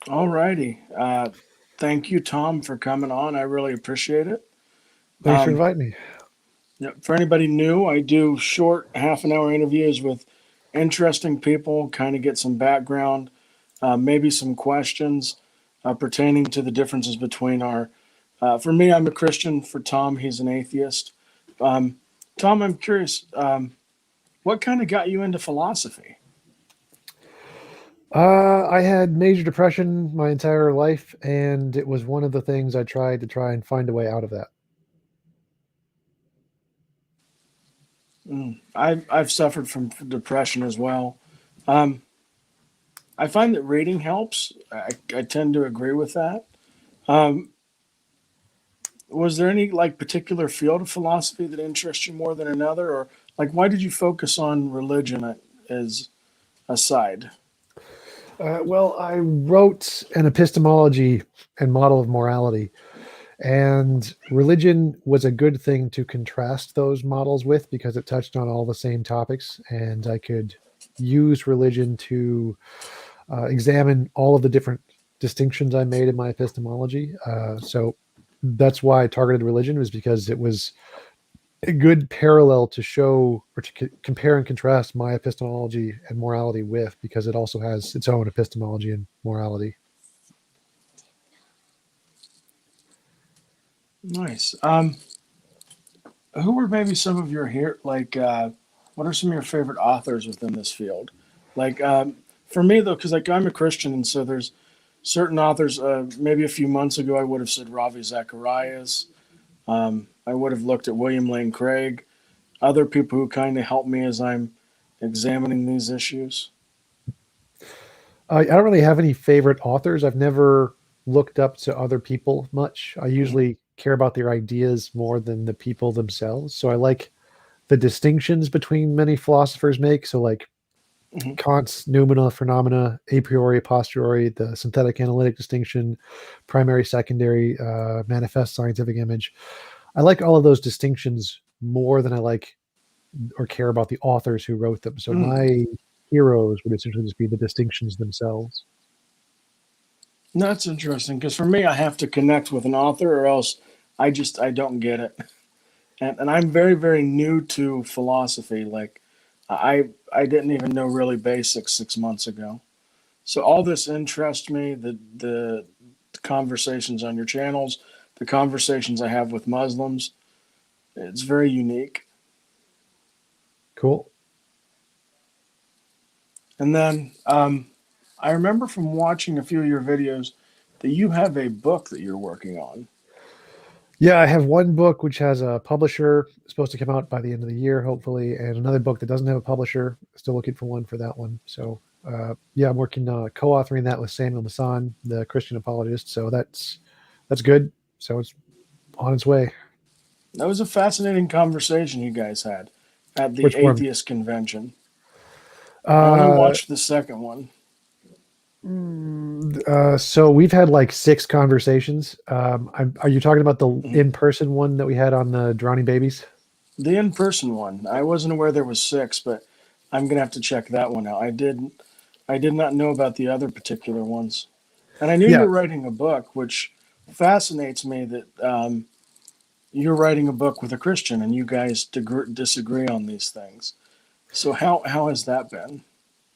All righty. Thank you, Tom, for coming on. I really appreciate it. Thanks for Um, inviting me. yeah, for anybody new, I do short half an hour interviews with interesting people, kind of get some background, maybe some questions pertaining to the differences between our. For me, I'm a Christian. For Tom, he's an atheist. Um, Tom, I'm curious, what kind of got you into philosophy? I had major depression my entire life, and it was one of the things I tried to try and find a way out of that. I've suffered from depression as well. Um, I find that reading helps. I tend to agree with that. Um, was there any like particular field of philosophy that interests you more than another, or like why did you focus on religion as a side? Well, I wrote an epistemology and model of morality, and religion was a good thing to contrast those models with because it touched on all the same topics, and I could use religion to examine all of the different distinctions I made in my epistemology. So that's why I targeted religion, was because it was a good parallel to show or to compare and contrast my epistemology and morality with, because it also has its own epistemology and morality. Nice. Who were maybe some of your here like what are some of your favorite authors within this field? Like for me though, because like I'm a Christian, and so there's certain authors. Maybe a few months ago, I would have said Ravi Zacharias. I would have looked at William Lane Craig, other people who kind of help me as I'm examining these issues. I don't really have any favorite authors. I've never looked up to other people much. I Mhm. usually care about their ideas more than the people themselves. So I like the distinctions between many philosophers make. So like Mhm. Kant's noumena, phenomena, a priori, a posteriori, the synthetic analytic distinction, primary, secondary, manifest scientific image. I like all of those distinctions more than I like or care about the authors who wrote them. So Mm. my heroes would essentially just be the distinctions themselves. No, that's interesting because for me, I have to connect with an author, or else I don't get it. And I'm very new to philosophy. Like I didn't even know really basics 6 months ago. So all this interests me. The conversations on your channels, the conversations I have with Muslims, it's very unique. Cool. And then I remember from watching a few of your videos that you have a book that you're working on. Yeah, I have one book which has a publisher, supposed to come out by the end of the year, hopefully, and another book that doesn't have a publisher. Still looking for one for that one. So, yeah, I'm working co-authoring that with Samuel Masson, the Christian apologist. So that's good. So it's on its way. That was a fascinating conversation you guys had at the Which one? atheist convention. I only Uh, watched the second one. so we've had like six conversations. Are you talking about the Mhm. in-person one that we had on the drowning babies? The in-person one. I wasn't aware there was six, but I'm gonna have to check that one out. I did not know about the other particular ones, and I knew you Yeah. were writing a book, which fascinates me that you're writing a book with a Christian and you guys disagree on these things. So how has that been?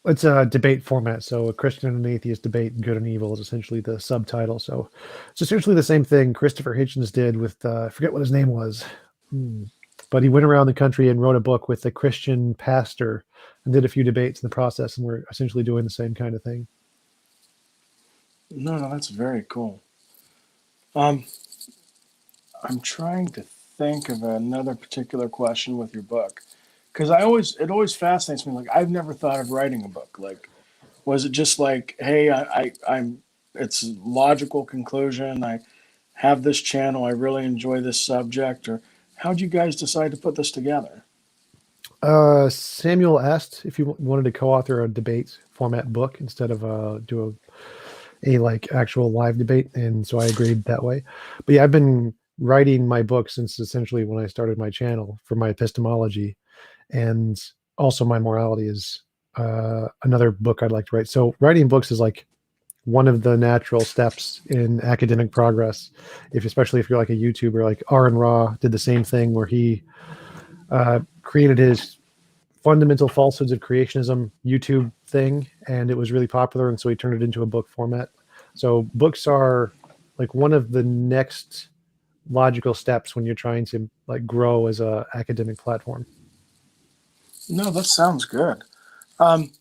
It's a debate format, so a Christian and an atheist debate good and evil is essentially the subtitle. So it's essentially the same thing Christopher Hitchens did with I forget what his name was, Hmm. but he went around the country and wrote a book with a Christian pastor and did a few debates in the process, and we're essentially doing the same kind of thing. No, no, that's very cool. Um, I'm trying to think of another particular question with your book because it always fascinates me. Like I've never thought of writing a book. Like was it just like, hey, I'm it's logical conclusion. I have this channel. I really enjoy this subject. Or how'd you guys decide to put this together? Samuel asked if you wanted to co-author a debate format book instead of do a like actual live debate, and so I agreed that way. But yeah, I've been writing my book since essentially when I started my channel for my epistemology, and also my morality is another book I'd like to write. So writing books is like one of the natural steps in academic progress. Especially if you're like a YouTuber, like Aaron Ra did the same thing where he created his fundamental falsehoods of creationism YouTube thing, and it was really popular, and so he turned it into a book format. So books are like one of the next logical steps when you're trying to like grow as a academic platform. No, that sounds good. Um,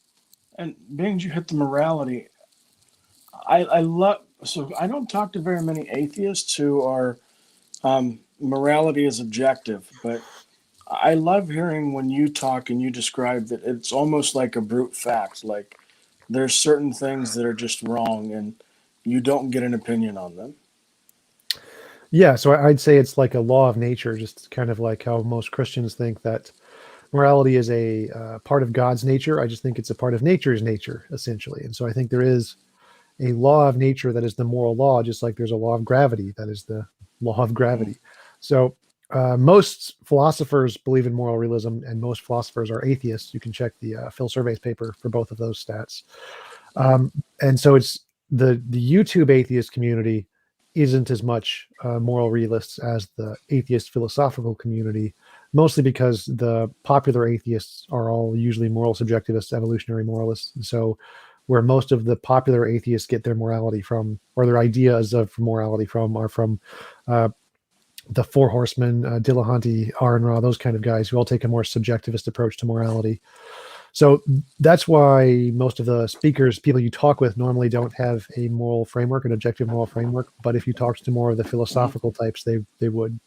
and being you hit the morality, I love. So I don't talk to very many atheists who are morality is objective, but I love hearing when you talk and you describe that it's almost like a brute fact. Like there's certain things that are just wrong, and you don't get an opinion on them. Yeah, so I'd say it's like a law of nature, just kind of like how most Christians think that morality is a part of God's nature. I just think it's a part of nature's nature, essentially. And so I think there is a law of nature that is the moral law, just like there's a law of gravity that is the law of Mm. gravity. So most philosophers believe in moral realism, and most philosophers are atheists. You can check the Phil Survey's paper for both of those stats. Mm. And so it's the YouTube atheist community isn't as much moral realists as the atheist philosophical community, mostly because the popular atheists are all usually moral subjectivists, evolutionary moralists. And so where most of the popular atheists get their morality from, or their ideas of morality from, are from uh, the Four Horsemen, Dillahunt, Aaron Ra, those kind of guys who all take a more subjectivist approach to morality. So that's why most of the speakers, people you talk with, normally don't have a moral framework, an objective moral framework. But if you talk to more of the Mhm. philosophical types, they would.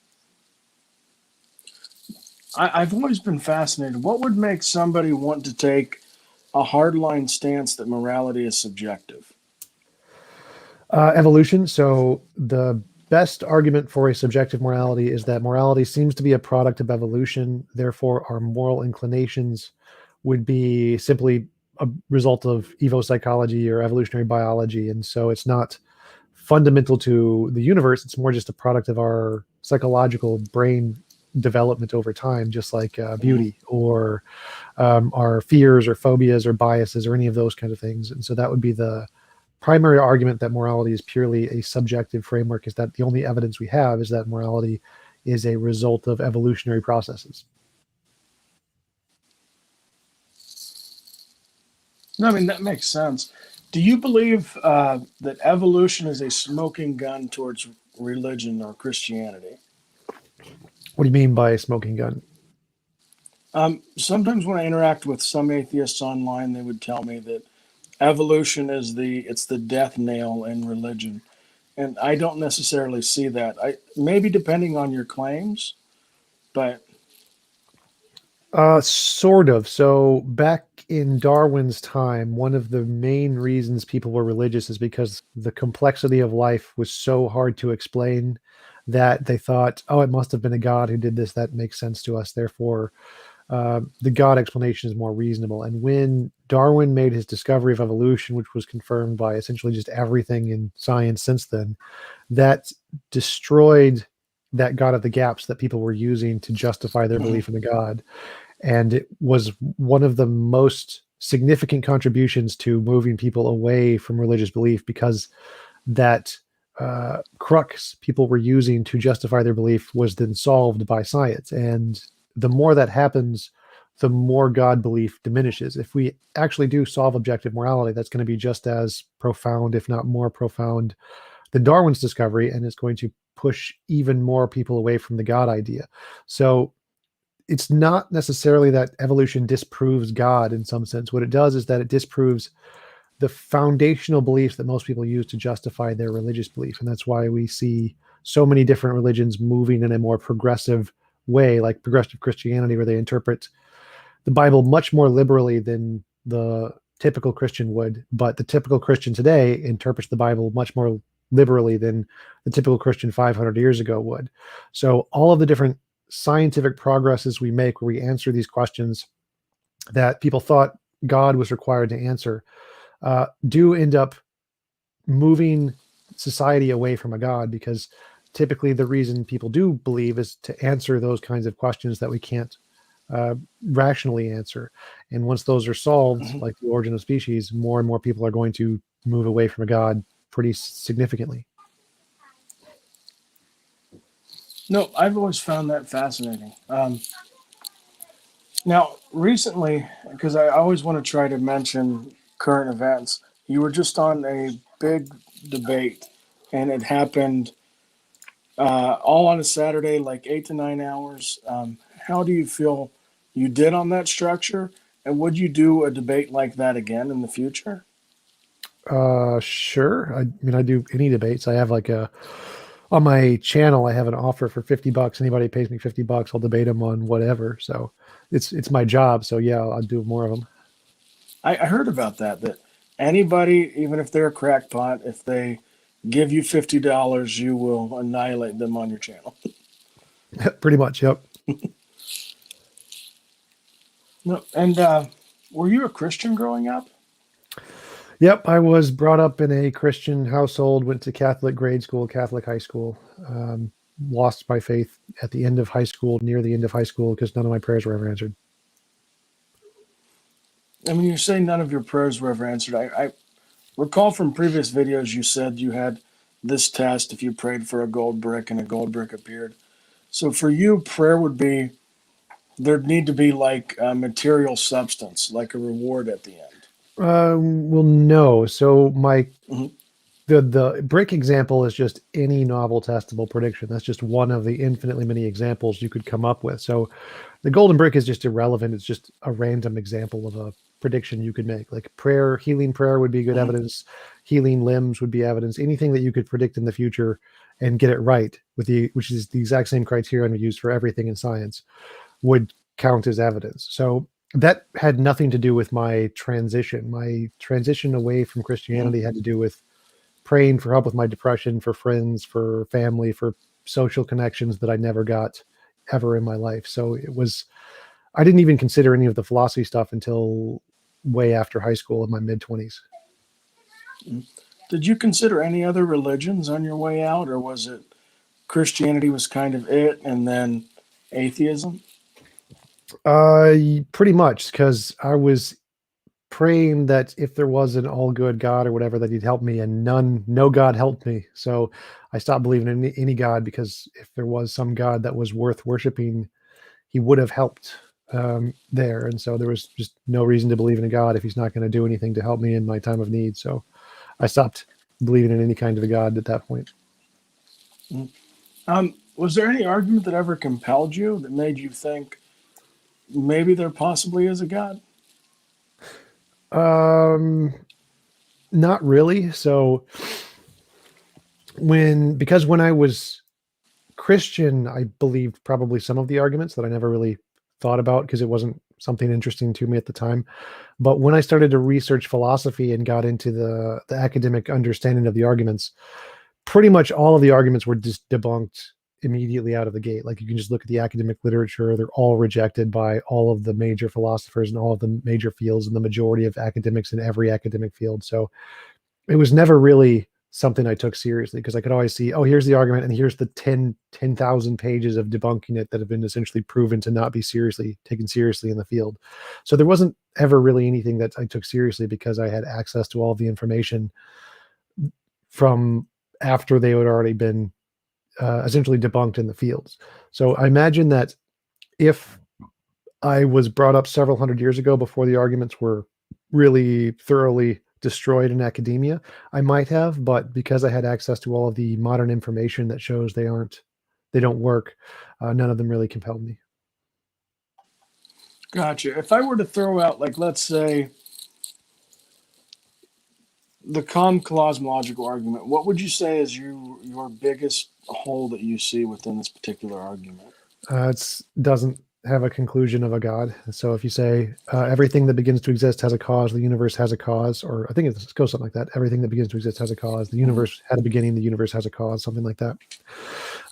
I've always been fascinated. What would make somebody want to take a hardline stance that morality is subjective? Evolution. So the best argument for a subjective morality is that morality seems to be a product of evolution. Therefore, our moral inclinations would be simply a result of evo psychology or evolutionary biology. And so it's not fundamental to the universe. It's more just a product of our psychological brain development over time, just like Mhm. beauty or our fears or phobias or biases or any of those kind of things. And so that would be the primary argument that morality is purely a subjective framework, is that the only evidence we have is that morality is a result of evolutionary processes. No, I mean that makes sense. Do you believe that evolution is a smoking gun towards religion or Christianity? What do you mean by smoking gun? Sometimes when I interact with some atheists online, they would tell me that evolution is the death nail in religion, and I don't necessarily see that. I maybe depending on your claims, but Sort of. So back in Darwin's time, one of the main reasons people were religious is because the complexity of life was so hard to explain that they thought, oh, it must have been a god who did this. That makes sense to us. Therefore, the God explanation is more reasonable. And when Darwin made his discovery of evolution, which was confirmed by essentially just everything in science since then, that destroyed that God of the gaps that people were using to justify their mhm, belief in a God. And it was one of the most significant contributions to moving people away from religious belief, because that crux people were using to justify their belief was then solved by science. And the more that happens, the more God belief diminishes. If we actually do solve objective morality, that's going to be just as profound, if not more profound, than Darwin's discovery, and it's going to push even more people away from the God idea. So it's not necessarily that evolution disproves God in some sense. What it does is that it disproves the foundational beliefs that most people use to justify their religious belief. And that's why we see so many different religions moving in a more progressive way, like progressive Christianity, where they interpret the Bible much more liberally than the typical Christian would. But the typical Christian today interprets the Bible much more liberally than the typical Christian 500 years ago would. So all of the different scientific progresses we make where we answer these questions that people thought God was required to answer do end up moving society away from a God, because typically the reason people do believe is to answer those kinds of questions that we can't uh, rationally answer. And once those are solved, mhm. like the origin of species, more and more people are going to move away from a God pretty significantly. No, I've always found that fascinating. Now, recently, because I always want to try to mention current events, you were just on a big debate, and it happened all on a Saturday, like 8 to 9 hours. How do you feel you did on that structure? And would you do a debate like that again in the future? Sure. I mean, I do any debates. I have like a on my channel. I have an offer for $50. Anybody pays me $50, I'll debate them on whatever. So it's my job. So yeah, I'll do more of them. I heard about that, that anybody, even if they're a crackpot, if they give you $50, you will annihilate them on your channel. Pretty much. Yep. No, and were you a Christian growing up? Yep. I was brought up in a Christian household. Went to Catholic grade school, Catholic high school. Lost my faith at the end of high school, near the end of high school, because none of my prayers were ever answered. I mean, you say none of your prayers were ever answered. I recall from previous videos you said you had this test if you prayed for a gold brick and a gold brick appeared. So for you, prayer would be there'd need to be like a material substance, like a reward at the end. Well, no. So my Mhm. the brick example is just any novel testable prediction. That's just one of the infinitely many examples you could come up with. So the golden brick is just irrelevant. It's just a random example of a prediction you could make. Like prayer, healing prayer would be good Mhm. evidence. Healing limbs would be evidence. Anything that you could predict in the future and get it right with which is the exact same criterion we use for everything in science, would count as evidence. So that had nothing to do with my transition. My transition away from Mhm. Christianity had to do with praying for help with my depression, for friends, for family, for social connections that I never got ever in my life. So it was, I didn't even consider any of the philosophy stuff until way after high school in my mid 20s. Mhm. Did you consider any other religions on your way out, or was it Christianity was kind of it, and then atheism? Pretty much because I was praying that if there was an all good God or whatever, that he'd help me, and no God helped me. So I stopped believing in any God, because if there was some God that was worth worshiping, he would have helped there. And so there was just no reason to believe in a God if he's not going to do anything to help me in my time of need. So I stopped believing in any kind of a God at that point. Mhm. Was there any argument that ever compelled you that made you think maybe there possibly is a God? Um, Not really. So when I was Christian, I believed probably some of the arguments that I never really thought about because it wasn't something interesting to me at the time. But when I started to research philosophy and got into the academic understanding of the arguments, pretty much all of the arguments were just debunked immediately out of the gate. Like you can just look at the academic literature, they're all rejected by all of the major philosophers and all of the major fields and the majority of academics in every academic field. So it was never really something I took seriously because I could always see, oh, here's the argument, and here's the 10,000 pages of debunking it that have been essentially proven to not be seriously taken seriously in the field. So there wasn't ever really anything that I took seriously because I had access to all of the information from after they had already been essentially debunked in the fields. So I imagine that if I was brought up several hundred years ago before the arguments were really thoroughly destroyed in academia, I might have, but because I had access to all of the modern information that shows they don't work, none of them really compelled me. Gotcha. If I were to throw out, like, let's say, the cosmological argument, what would you say is your biggest hole that you see within this particular argument? It doesn't have a conclusion of a god. So if you say everything that begins to exist has a cause, the universe has a cause, or I think it goes something like that. Everything that begins to exist has a cause. The Mhm. universe had a beginning. The universe has a cause. Something like that.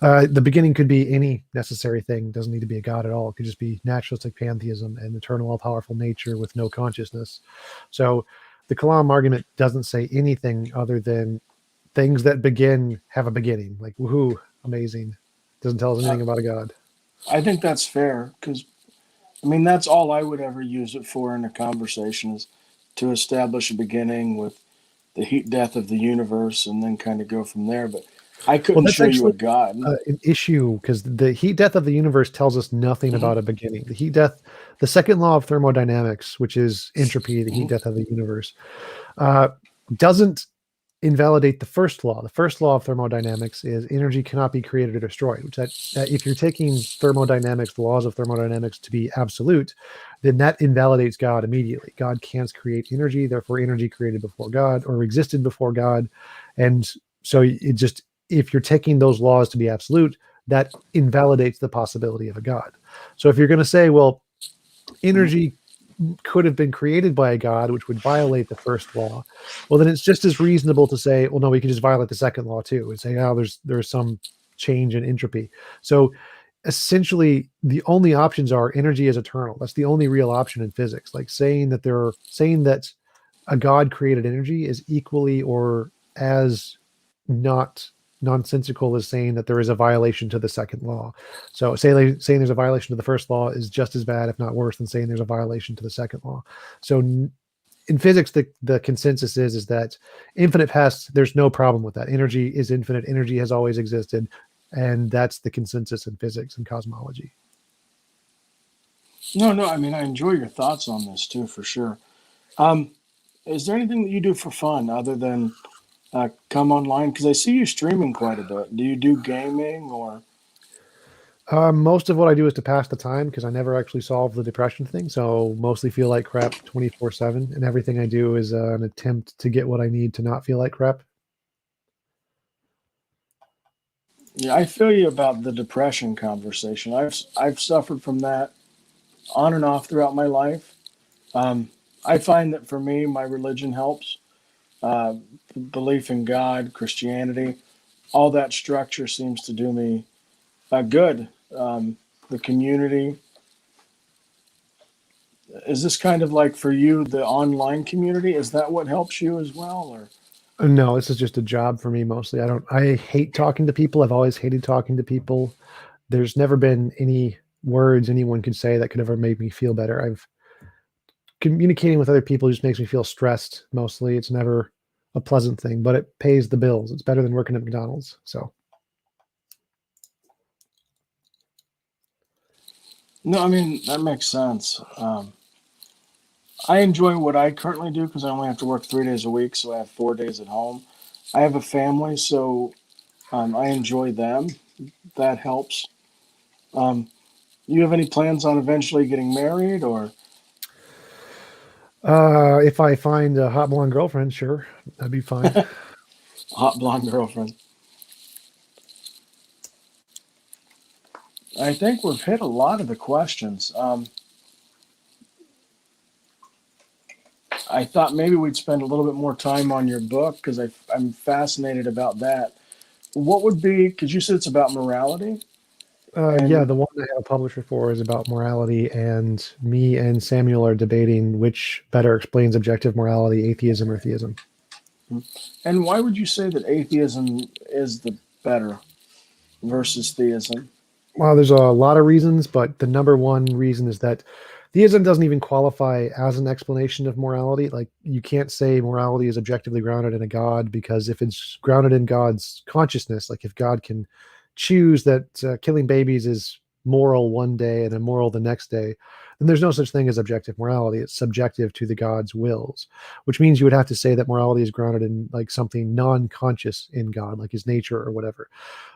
The beginning could be any necessary thing. It doesn't need to be a god at all. It could just be naturalistic pantheism and eternal, all-powerful nature with no consciousness. So the Kalam argument doesn't say anything other than things that begin have a beginning. Like woohoo, amazing. Doesn't tell us Uh, anything about a god. I think that's fair because I mean that's all I would ever use it for in a conversation is to establish a beginning with the heat death of the universe and then kind of go from there. But I Well, couldn't that's show you a actually God. an issue because the heat death of the universe tells us nothing Hmm. about a beginning. The heat death, the second law of thermodynamics, which is entropy, the heat Hmm. death of the universe, uh, doesn't invalidate the first law. The first law of thermodynamics is energy cannot be created or destroyed, which that if you're taking thermodynamics, the laws of thermodynamics to be absolute, then that invalidates God immediately. God can't create energy, therefore energy created before God or existed before God. And so it just, if you're taking those laws to be absolute, that invalidates the possibility of a God. So if you're going to say, well, Hmm. energy could have been created by a god, which would violate the first law, well, then it's just as reasonable to say, well, no, we can just violate the second law too, and say, oh, there's some change in entropy. So essentially, the only options are energy is eternal. That's the only real option in physics. Like saying that a god created energy is equally or as not nonsensical as saying that there is a violation to the second law. So saying there's a violation to the first law is just as bad, if not worse, than saying there's a violation to the second law. So in physics, the consensus is that infinite past, there's no problem with that. Energy is infinite. Energy has always existed, and that's the consensus in physics and cosmology. No, no. I mean, I enjoy your thoughts on this too, for sure. Um, is there anything that you do for fun other than come online? Because I see you streaming quite a bit. Do you do gaming or? Most of what I do is to pass the time because I never actually solve the depression thing. So mostly feel like crap 24/7, and everything I do is an attempt to get what I need to not feel like crap. Yeah, I feel you about the depression conversation. I've suffered from that on and off throughout my life. Um, I find that for me, my religion helps. Uh, Belief in God, Christianity, all that structure seems to do me good. The community, is this kind of like for you the online community? Is that what helps you as well, or? No, this is just a job for me mostly. I hate talking to people. I've always hated talking to people. There's never been any words anyone could say that could ever make me feel better. I've communicating with other people just makes me feel stressed mostly. It's never a pleasant thing, but it pays the bills. It's better than working at McDonald's. So, No, I mean that makes sense. I enjoy what I currently do because I only have to work 3 days a week, so I have 4 days at home. I have a family, so I enjoy them. That helps. Um, you have any plans on eventually getting married or if I find a hot blonde girlfriend, sure, that'd be fine. hot blonde girlfriend? I think we've hit a lot of the questions. I thought maybe we'd spend a little bit more time on your book because I'm fascinated about that. What would be, because you said it's about morality, Yeah, and the one I have a publisher for is about morality, and me and Samuel are debating which better explains objective morality, atheism or theism. why would you say that atheism is the better versus theism? Well, there's a lot of reasons, but the number one reason is that theism doesn't even qualify as an explanation of morality. Like, you can't say morality is objectively grounded in a God because if it's grounded in God's consciousness, like if God can choose that killing babies is moral one day and immoral the next day, then there's no such thing as objective morality. It's subjective to the God's wills, which means you would have to say that morality is grounded in like something non-conscious in God, like his nature or whatever.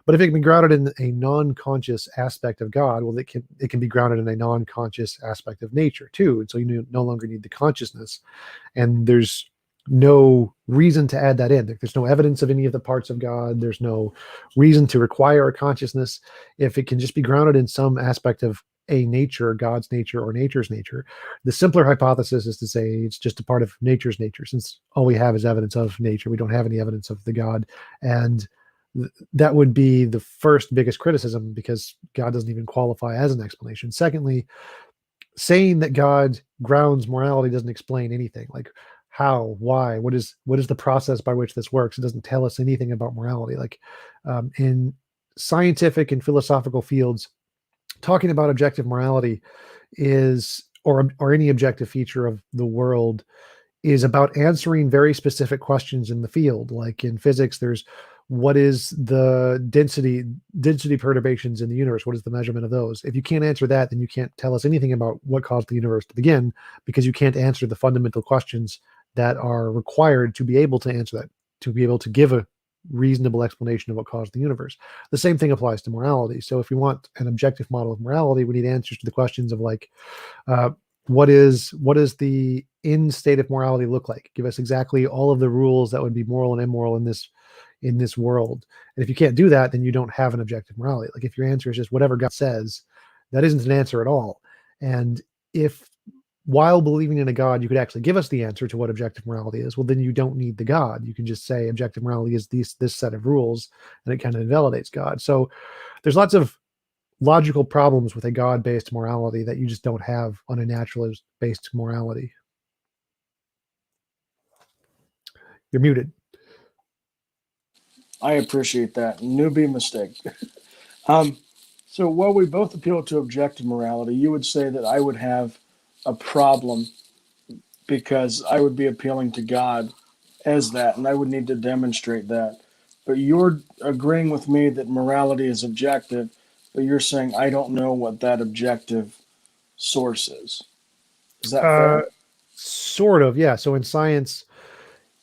But if it can be grounded in a non-conscious aspect of God, well, it can be grounded in a non-conscious aspect of nature too. And so you no longer need the consciousness, and there's no reason to add that in. There's no evidence of any of the parts of God. There's no reason to require a consciousness if it can just be grounded in some aspect of a nature, God's nature or nature's nature. The simpler hypothesis is to say it's just a part of nature's nature, since all we have is evidence of nature. We don't have any evidence of the God, and that would be the first biggest criticism because God doesn't even qualify as an explanation. Secondly, saying that God grounds morality doesn't explain anything. Like how, why, what is the process by which this works? It doesn't tell us anything about morality. Like in scientific and philosophical fields, talking about objective morality is or any objective feature of the world is about answering very specific questions in the field. Like in physics, there's what is the density perturbations in the universe? What is the measurement of those? If you can't answer that, then you can't tell us anything about what caused the universe to begin, because you can't answer the fundamental questions that are required to be able to answer that, to be able to give a reasonable explanation of what caused the universe. The same thing applies to morality. So if we want an objective model of morality, we need answers to the questions of like, uh, what is the end state of morality look like? Give us exactly all of the rules that would be moral and immoral in this world. And if you can't do that, then you don't have an objective morality. Like if your answer is just whatever God says, that isn't an answer at all. And if while believing in a God, you could actually give us the answer to what objective morality is, well, then you don't need the God. You can just say objective morality is this set of rules, and it kind of invalidates God. So there's lots of logical problems with a God-based morality that you just don't have on a naturalist-based morality. You're muted. I appreciate that. Newbie mistake. Um, so while we both appeal to objective morality, you would say that I would have a problem because I would be appealing to God as that, and I would need to demonstrate that. But you're agreeing with me that morality is objective, but you're saying I don't know what that objective source is. Is that Uh, fair? Sort of, yeah. So in science,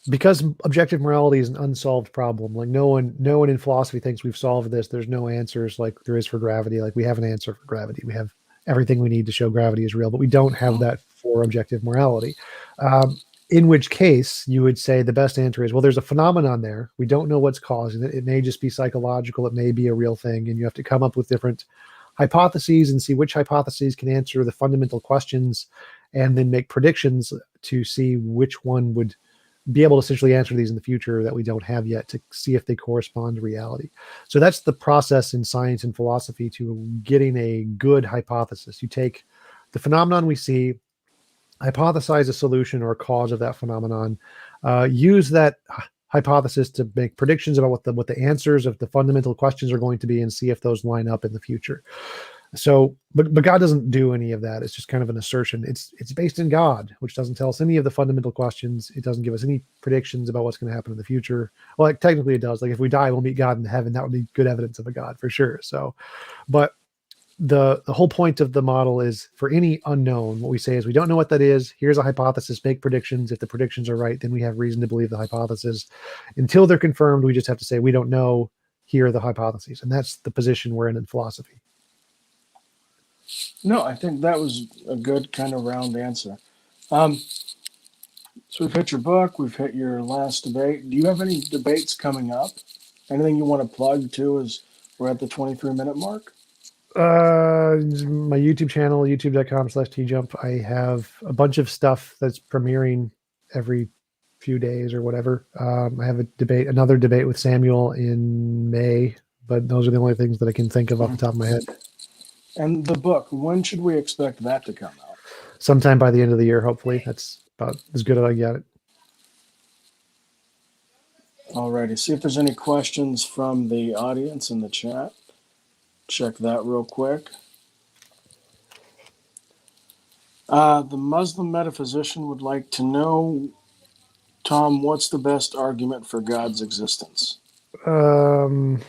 because objective morality is an unsolved problem, like no one in philosophy thinks we've solved this. There's no answers like there is for gravity. Like we have an answer for gravity. We have everything we need to show gravity is real, but we don't have that for objective morality. In which case, you would say the best answer is, well, there's a phenomenon there. We don't know what's causing it. It may just be psychological. It may be a real thing, and you have to come up with different hypotheses and see which hypotheses can answer the fundamental questions, and then make predictions to see which one would be able to essentially answer these in the future that we don't have yet, to see if they correspond to reality. So that's the process in science and philosophy to getting a good hypothesis. You take the phenomenon we see, hypothesize a solution or a cause of that phenomenon, use that hypothesis to make predictions about what the answers of the fundamental questions are going to be, and see if those line up in the future. So, but God doesn't do any of that. It's just kind of an assertion. It's based in God, which doesn't tell us any of the fundamental questions. It doesn't give us any predictions about what's going to happen in the future. Well, like, technically it does. Like if we die, we'll meet God in heaven. That would be good evidence of a God for sure. So, but the whole point of the model is for any unknown, what we say is we don't know what that is. Here's a hypothesis, make predictions. If the predictions are right, then we have reason to believe the hypothesis. Until they're confirmed, we just have to say we don't know. Here are the hypotheses, and that's the position we're in philosophy. No, I think that was a good kind of round answer. Um, so we've hit your book, we've hit your last debate. Do you have any debates coming up? Anything you want to plug to as we're at the 23-minute mark? My YouTube channel, youtube.com/TJump. I have a bunch of stuff that's premiering every few days or whatever. I have another debate with Samuel in May, but those are the only things that I can think of off the top of my head. And the book, when should we expect that to come out? Sometime by the end of the year, hopefully. That's about as good as I get it. Alrighty, see if there's any questions from the audience in the chat. Check that real quick. The Muslim metaphysician would like to know, Tom, what's the best argument for God's existence? Um,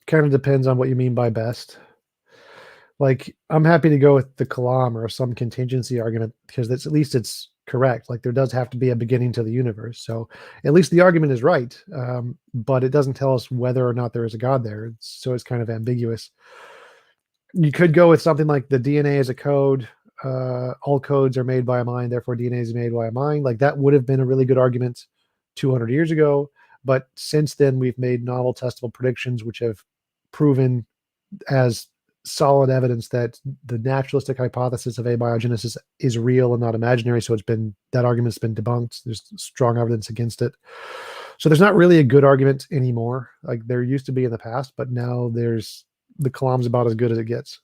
Kind of depends on what you mean by best. Like, I'm happy to go with the Kalam or some contingency argument because at least it's correct. Like, there does have to be a beginning to the universe. So at least the argument is right. But it doesn't tell us whether or not there is a God there. So it's kind of ambiguous. You could go with something like the DNA is a code. All codes are made by a mind, therefore DNA is made by a mind. Like, that would have been a really good argument 200 years ago. But since then, we've made novel testable predictions, which have proven as solid evidence that the naturalistic hypothesis of abiogenesis is real and not imaginary. So that argument's been debunked. There's strong evidence against it. So there's not really a good argument anymore. Like there used to be in the past, but now the Kalam's about as good as it gets.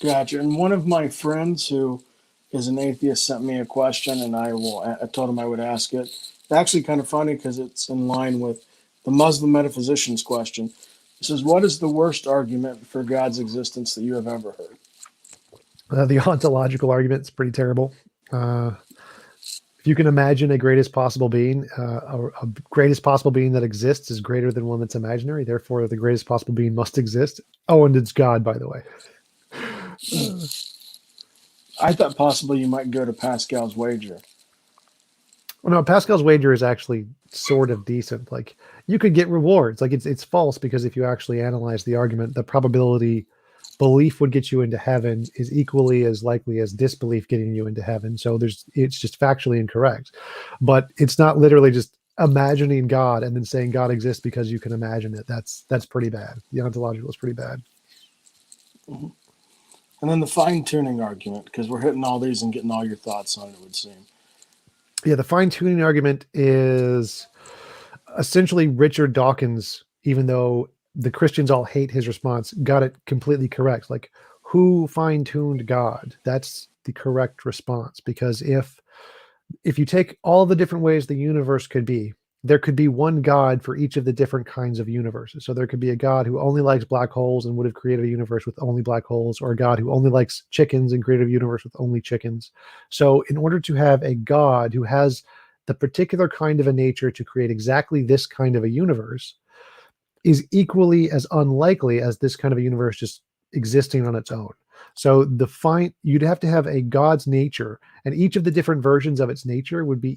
Gotcha. And one of my friends who is an atheist sent me a question, and I told him I would ask it. It's actually kind of funny because it's in line with the Muslim metaphysician's question. It says, "What is the worst argument for God's existence that you have ever heard?" The ontological argument is pretty terrible. If you can imagine a greatest possible being, a greatest possible being that exists is greater than one that's imaginary. Therefore, the greatest possible being must exist. Oh, and it's God, by the way. I thought possibly you might go to Pascal's wager. Well, no, Pascal's wager is actually sort of decent. Like you could get rewards. Like it's false because if you actually analyze the argument, the probability belief would get you into heaven is equally as likely as disbelief getting you into heaven. So it's just factually incorrect. But it's not literally just imagining God and then saying God exists because you can imagine it. That's pretty bad. The ontological is pretty bad. Mhm. And then the fine tuning argument, because we're hitting all these and getting all your thoughts on it, it would seem. Yeah, the fine tuning argument is essentially Richard Dawkins, even though the Christians all hate his response, got it completely correct. Like, who fine tuned God? That's the correct response. Because if you take all the different ways the universe could be, there could be one God for each of the different kinds of universes. So there could be a God who only likes black holes and would have created a universe with only black holes, or a God who only likes chickens and created a universe with only chickens. So in order to have a God who has the particular kind of a nature to create exactly this kind of a universe, is equally as unlikely as this kind of a universe just existing on its own. So you'd have to have a God's nature, and each of the different versions of its nature would be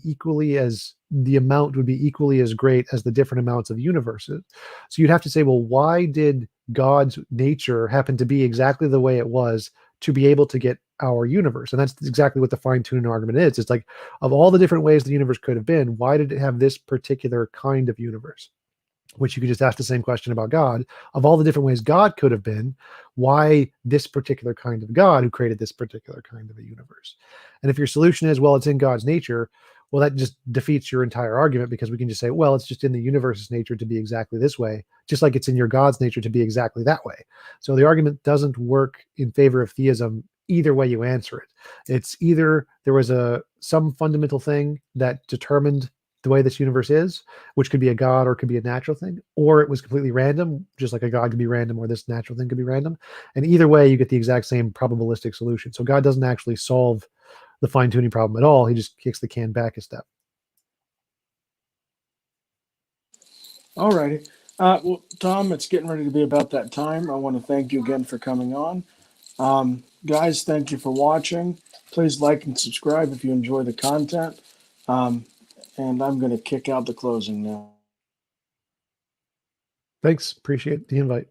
the amount would be equally as great as the different amounts of universes. So you'd have to say, well, why did God's nature happen to be exactly the way it was to be able to get our universe? And that's exactly what the fine-tuning argument is. It's like, of all the different ways the universe could have been, why did it have this particular kind of universe? Which you could just ask the same question about God. Of all the different ways God could have been, why this particular kind of God who created this particular kind of a universe? And if your solution is, well, it's in God's nature, well, that just defeats your entire argument, because we can just say, well, it's just in the universe's nature to be exactly this way, just like it's in your God's nature to be exactly that way. So the argument doesn't work in favor of theism either way you answer it. It's either there was some fundamental thing that determined the way this universe is, which could be a god or could be a natural thing, or it was completely random, just like a god could be random or this natural thing could be random. And either way, you get the exact same probabilistic solution. So God doesn't actually solve the fine tuning problem at all. He just kicks the can back a step. All righty. Well, Tom, it's getting ready to be about that time. I want to thank you again for coming on. Guys, thank you for watching. Please like and subscribe if you enjoy the content. Um, and I'm going to kick out the closing now. Thanks. Appreciate the invite.